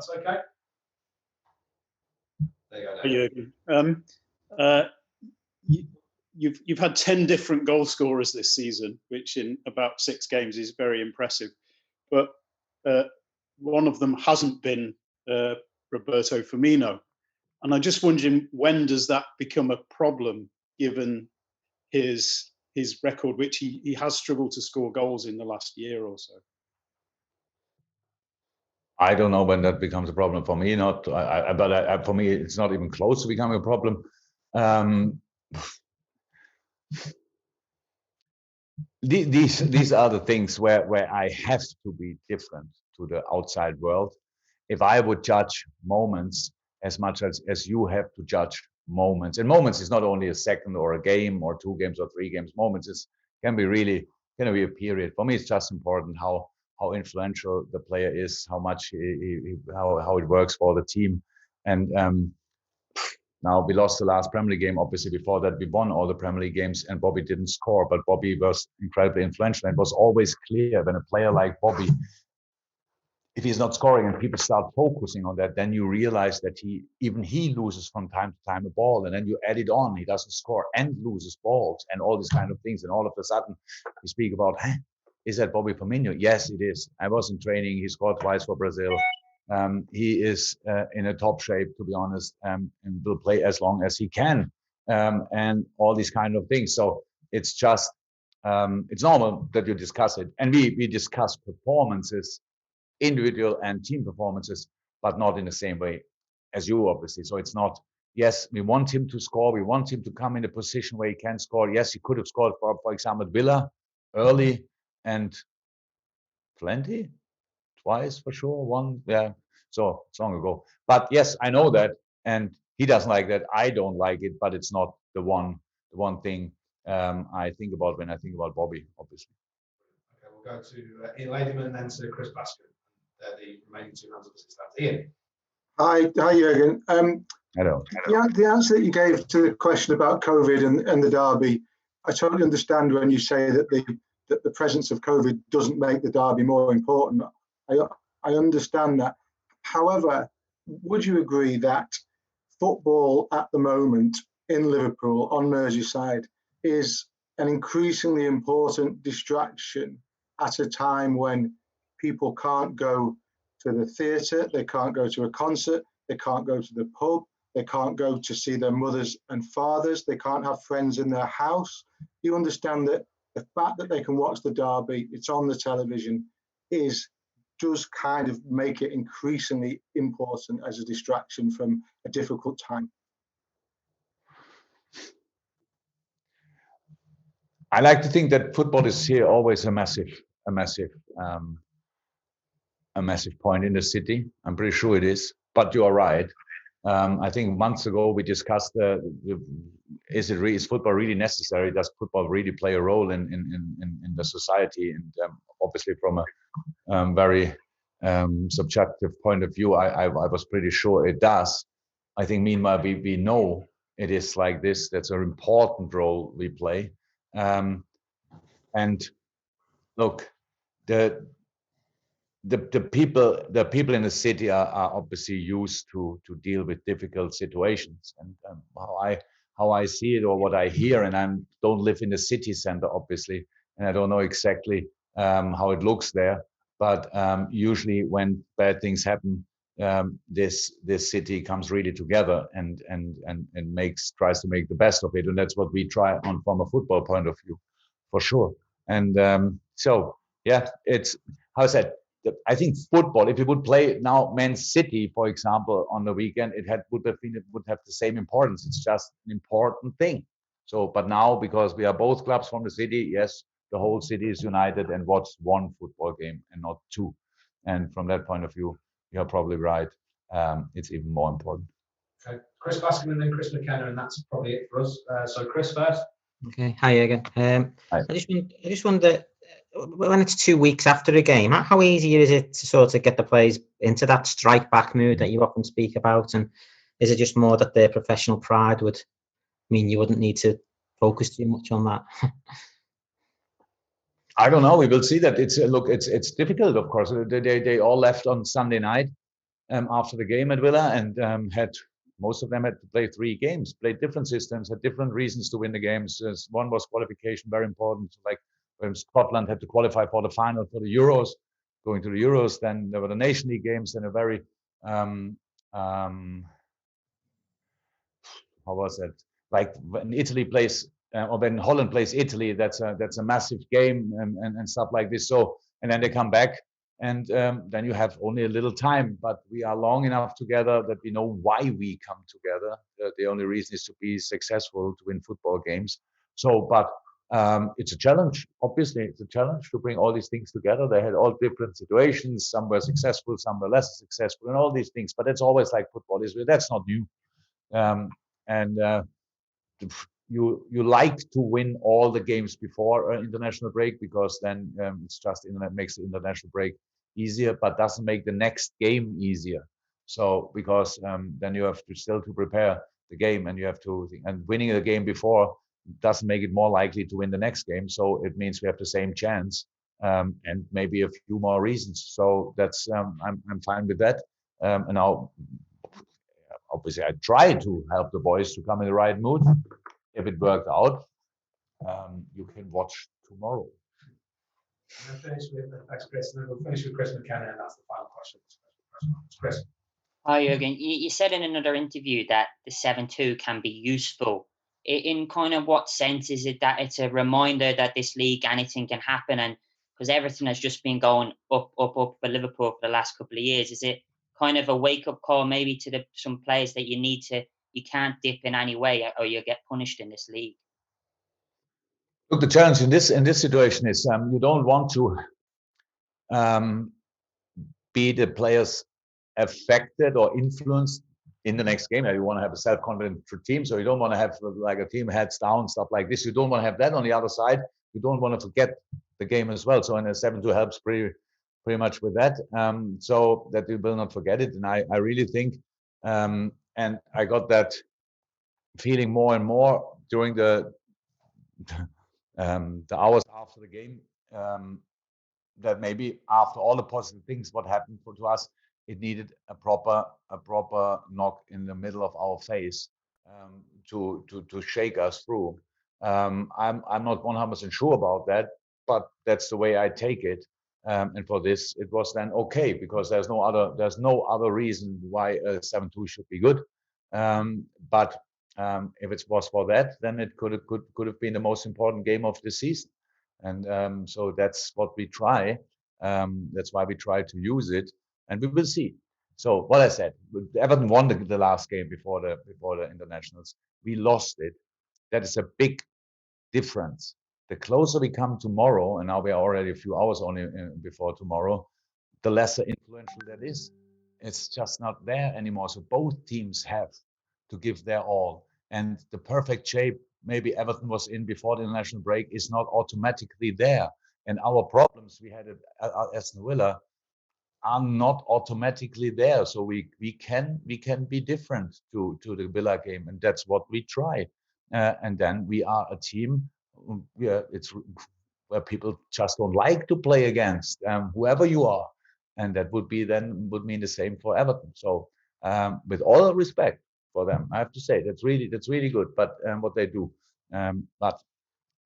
that's okay. There you go. You've had 10 different goal scorers this season, which in about 6 games is very impressive. But one of them hasn't been Roberto Firmino. And I'm just wondering, when does that become a problem, given his record, which he has struggled to score goals in the last year or so? I don't know when that becomes a problem for me. For me, it's not even close to becoming a problem. These are the things where I have to be different to the outside world. If I would judge moments as much as you have to judge moments, and moments is not only a second or a game or 2 games or 3 games. Moments can be a period. For me, it's just important how influential the player is, how much how it works for the team. And now we lost the last Premier League game. Obviously, before that, we won all the Premier League games, and Bobby didn't score. But Bobby was incredibly influential. And it was always clear when a player like Bobby, if he's not scoring and people start focusing on that, then you realize that he loses from time to time a ball, and then you add it on. He doesn't score and loses balls and all these kind of things. And all of a sudden, you speak about, is that Bobby Firmino? Yes, it is. I was in training. He scored twice for Brazil. He is in a top shape, to be honest, and will play as long as he can, and all these kind of things. So it's just, it's normal that you discuss it. And we discuss performances, individual and team performances, but not in the same way as you, obviously. So it's not, yes, we want him to score. We want him to come in a position where he can score. Yes, he could have scored, for example, at Villa early and plenty. Twice for sure, one, yeah. So it's long ago. But yes, I know that, and he doesn't like that. I don't like it, but it's not the one thing I think about when I think about Bobby, obviously. Okay, we'll go to Ian Ladyman, then to Chris Baskin. They're the remaining 2 rounds of the stand. Ian. Hi, Jurgen. Hello. The answer that you gave to the question about COVID and the derby, I totally understand when you say that the presence of COVID doesn't make the derby more important. I understand that. However, would you agree that football at the moment in Liverpool on Merseyside is an increasingly important distraction at a time when people can't go to the theatre, they can't go to a concert, they can't go to the pub, they can't go to see their mothers and fathers, they can't have friends in their house? You understand that the fact that they can watch the derby, it's on the television, does kind of make it increasingly important as a distraction from a difficult time. I like to think that football is here always a massive point in the city. I'm pretty sure it is, but you are right. I think months ago we discussed is football really necessary? Does football really play a role in the society? And obviously, from a very subjective point of view, I was pretty sure it does. I think meanwhile we know it is like this. That's an important role we play. And look, the people in the city are obviously used to deal with difficult situations, and how I see it or what I hear, and I don't live in the city center obviously, and I don't know exactly how it looks there, but usually when bad things happen, this city comes really together and tries to make the best of it, and that's what we try on from a football point of view, for sure. And so yeah, it's, how is that? I think football, if you would play now Man City, for example, on the weekend, it would have the same importance. It's just an important thing. So, but now, because we are both clubs from the city, yes, the whole city is united and watched one football game and not 2. And from that point of view, you're probably right. It's even more important. Okay, Chris Baskin and then Chris McKenna, and that's probably it for us. So Chris first. Okay, hi again. Hi. I just wonder, when it's 2 weeks after a game, how easy is it to sort of get the players into that strike back mood that you often speak about? And is it just more that their professional pride would mean you wouldn't need to focus too much on that? I don't know. We will see that. It's difficult, of course. They all left on Sunday night. after the game at Villa, and most of them had to play 3 games, played different systems, had different reasons to win the games. One was qualification, very important. Like when Scotland had to qualify for the final for the Euros, going to the Euros. Then there were the Nation League games, and a very how was that? Like when Italy plays or when Holland plays Italy, that's a massive game and stuff like this. So and then they come back, and then you have only a little time, but we are long enough together that we know why we come together. The only reason is to be successful, to win football games. So, but it's a challenge. Obviously, it's a challenge to bring all these things together. They had all different situations. Some were successful, some were less successful, and all these things. But it's always like football is. That's not new. And you like to win all the games before international break, because then it's just makes the international break easier, but doesn't make the next game easier. So because then you have to still to prepare the game, and you have to and winning the game before doesn't make it more likely to win the next game. So it means we have the same chance and maybe a few more reasons. So that's I'm fine with that. And now obviously I try to help the boys to come in the right mood. If it worked out, you can watch tomorrow. I'm going to finish with thanks, Chris, and then we'll finish with Chris McKenna, and that's the final question. Chris. Hi, Jurgen. You said in another interview that the 7-2 can be useful. In kind of what sense is it that it's a reminder that this league, anything can happen? And because Everton has just been going up for Liverpool for the last couple of years, is it kind of a wake-up call maybe to some players that you can't dip in any way, or you'll get punished in this league? Look, the challenge in this situation is you don't want to be the players affected or influenced in the next game. You want to have a self-confident team, so you don't want to have like a team heads down, stuff like this. You don't want to have that on the other side. You don't want to forget the game as well. So in a 7-2 helps pretty much with that, so that you will not forget it. And I really think, and I got that feeling more and more during the hours after the game, that maybe after all the positive things what happened to us, it needed a proper knock in the middle of our face to shake us through. I'm not 100% sure about that, but that's the way I take it. And for this, it was then okay, because there's no other reason why a 7-2 should be good. But if it was for that, then it could have been the most important game of the season. And so that's what we try. That's why we try to use it, and we will see. So what I said, Everton won the last game before the internationals. We lost it. That is a big difference. The closer we come tomorrow, and now we are already a few hours only before tomorrow, the lesser influential that is. It's just not there anymore. So both teams have to give their all. And the perfect shape maybe Everton was in before the international break is not automatically there. And our problems we had at Aston Villa are not automatically there. So we can be different to the Villa game, and that's what we try. And then we are a team where people just don't like to play against whoever you are, and that would mean the same for Everton. So with all respect for them, I have to say that's really good. But what they do, but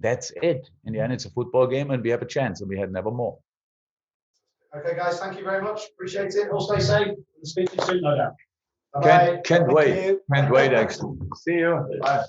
that's it. In the end, it's a football game, and we have a chance, and we had never more. Okay, guys, thank you very much. Appreciate it. All stay safe. We'll speak to you soon, no doubt. Bye-bye. Can't wait. Can't wait, actually. See you. Bye.